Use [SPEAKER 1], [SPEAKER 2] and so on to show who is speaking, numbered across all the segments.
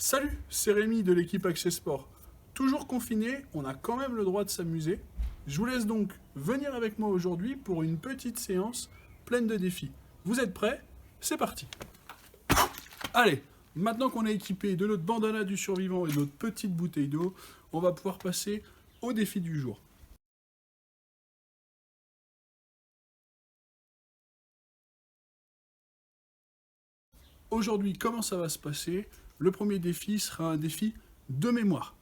[SPEAKER 1] Salut, c'est Rémi de l'équipe Access Sport. Toujours confiné, on a quand même le droit de s'amuser. Je vous laisse donc venir avec moi aujourd'hui pour une petite séance pleine de défis. Vous êtes prêts? C'est parti. Allez, maintenant qu'on est équipé de notre bandana du survivant et de notre petite bouteille d'eau, on va pouvoir passer au défi du jour. Aujourd'hui, comment ça va se passer? Le premier défi sera un défi de mémoire.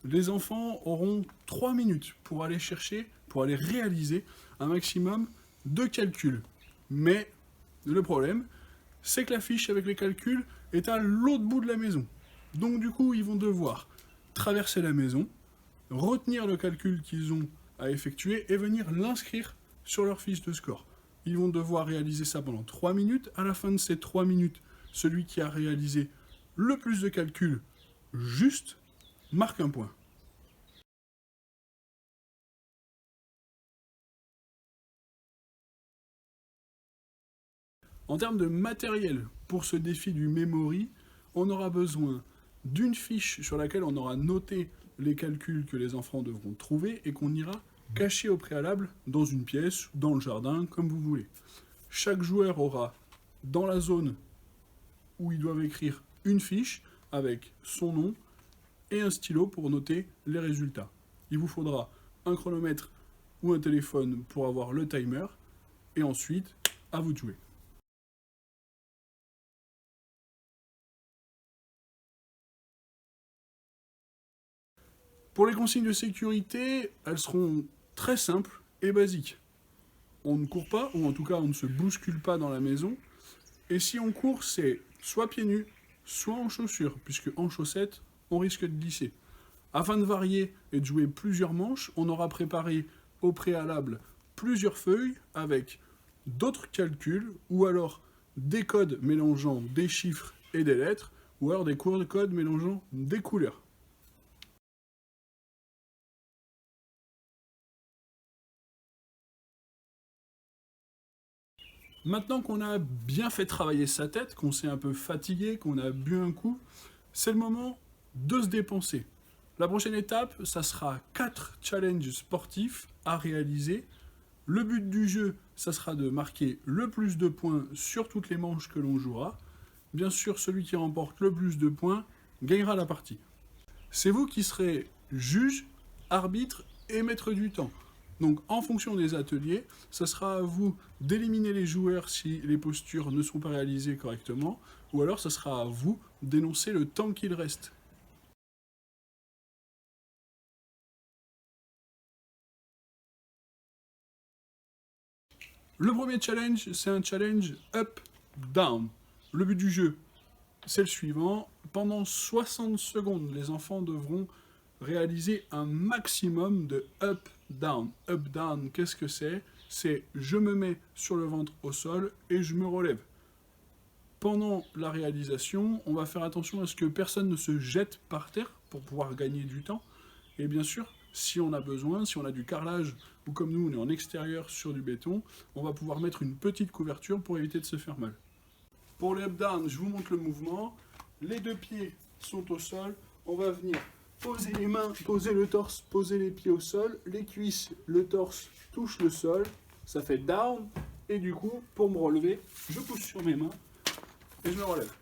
[SPEAKER 1] Les enfants auront 3 minutes pour aller chercher, pour aller réaliser un maximum de calculs. Mais le problème, c'est que la fiche avec les calculs est à l'autre bout de la maison. Donc du coup, ils vont devoir traverser la maison, retenir le calcul qu'ils ont à effectuer et venir l'inscrire sur leur fiche de score. Ils vont devoir réaliser ça pendant 3 minutes. À la fin de ces 3 minutes, celui qui a réalisé le plus de calculs juste marque un point. En termes de matériel pour ce défi du memory, on aura besoin d'une fiche sur laquelle on aura noté les calculs que les enfants devront trouver et qu'on ira cacher au préalable dans une pièce, dans le jardin, comme vous voulez. Chaque joueur aura dans la zone où ils doivent écrire une fiche avec son nom et un stylo pour noter les résultats. Il vous faudra un chronomètre ou un téléphone pour avoir le timer et ensuite, à vous de jouer. Pour les consignes de sécurité, elles seront très simples et basiques. On ne court pas, ou en tout cas on ne se bouscule pas dans la maison. Et si on court, c'est soit pieds nus, soit en chaussures, puisque en chaussettes, on risque de glisser. Afin de varier et de jouer plusieurs manches, on aura préparé au préalable plusieurs feuilles avec d'autres calculs, ou alors des codes mélangeant des chiffres et des lettres, ou alors des codes mélangeant des couleurs. Maintenant qu'on a bien fait travailler sa tête, qu'on s'est un peu fatigué, qu'on a bu un coup, c'est le moment de se dépenser. La prochaine étape, ça sera 4 challenges sportifs à réaliser. Le but du jeu, ça sera de marquer le plus de points sur toutes les manches que l'on jouera. Bien sûr, celui qui remporte le plus de points gagnera la partie. C'est vous qui serez juge, arbitre et maître du temps. Donc en fonction des ateliers, ce sera à vous d'éliminer les joueurs si les postures ne sont pas réalisées correctement, ou alors ce sera à vous d'énoncer le temps qu'il reste. Le premier challenge, c'est un challenge up-down. Le but du jeu, c'est le suivant. Pendant 60 secondes, les enfants devront réaliser un maximum de up-down. Up-down, qu'est-ce que c'est? C'est je me mets sur le ventre au sol et je me relève. Pendant la réalisation, on va faire attention à ce que personne ne se jette par terre pour pouvoir gagner du temps. Et bien sûr, si on a besoin, si on a du carrelage ou comme nous on est en extérieur sur du béton, on va pouvoir mettre une petite couverture pour éviter de se faire mal. Pour les up-down, je vous montre le mouvement. Les deux pieds sont au sol. On va venir poser les mains, poser le torse, poser les pieds au sol. Les cuisses, le torse touchent le sol. Ça fait down. Et du coup, pour me relever, je pousse sur mes mains et je me relève.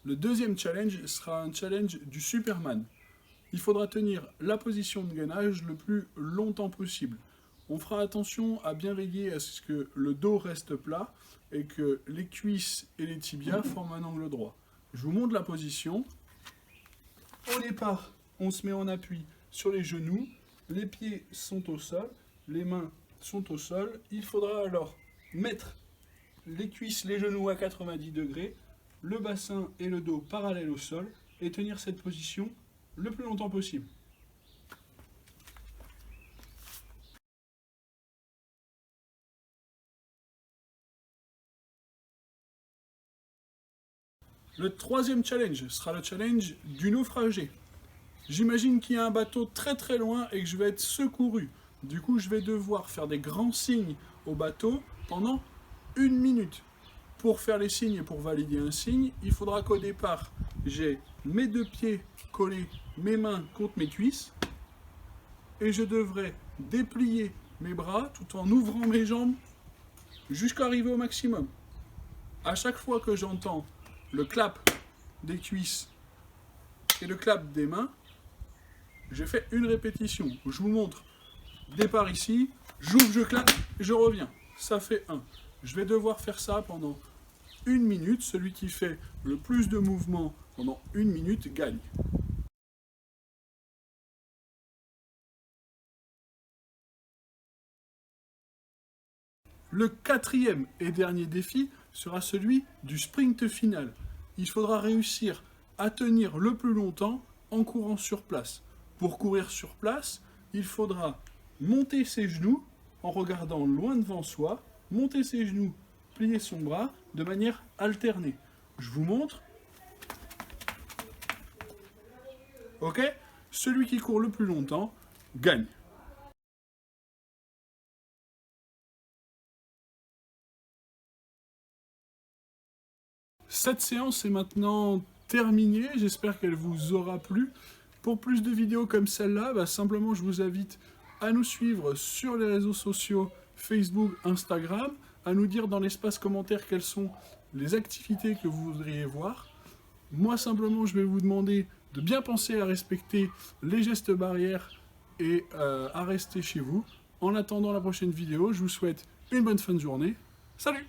[SPEAKER 1] Le deuxième challenge sera un challenge du Superman. Il faudra tenir la position de gainage le plus longtemps possible. On fera attention à bien veiller à ce que le dos reste plat et que les cuisses et les tibias forment un angle droit. Je vous montre la position. Au départ, on se met en appui sur les genoux, les pieds sont au sol, les mains sont au sol. Il faudra alors mettre les cuisses, les genoux à 90 degrés, le bassin et le dos parallèles au sol et tenir cette position le plus longtemps possible. Le troisième challenge sera le challenge du naufragé. J'imagine qu'il y a un bateau très très loin et que je vais être secouru. Du coup, je vais devoir faire des grands signes au bateau pendant 1 minute. Pour faire les signes et pour valider un signe, il faudra qu'au départ, j'ai mes 2 pieds collés, mes mains contre mes cuisses, et je devrais déplier mes bras tout en ouvrant mes jambes jusqu'à arriver au maximum. À chaque fois que j'entends le clap des cuisses et le clap des mains, je fais une répétition. Je vous montre. Départ ici, j'ouvre, je claque, je reviens. Ça fait 1. Je vais devoir faire ça pendant 1 minute. Celui qui fait le plus de mouvements pendant 1 minute gagne. Le 4e et dernier défi sera celui du sprint final. Il faudra réussir à tenir le plus longtemps en courant sur place. Pour courir sur place, il faudra monter ses genoux en regardant loin devant soi, monter ses genoux, plier son bras de manière alternée. Je vous montre. Ok? Celui qui court le plus longtemps gagne. Cette séance est maintenant terminée, j'espère qu'elle vous aura plu. Pour plus de vidéos comme celle-là, simplement je vous invite à nous suivre sur les réseaux sociaux Facebook, Instagram, à nous dire dans l'espace commentaire quelles sont les activités que vous voudriez voir. Moi simplement je vais vous demander de bien penser à respecter les gestes barrières et à rester chez vous. En attendant la prochaine vidéo, je vous souhaite une bonne fin de journée. Salut!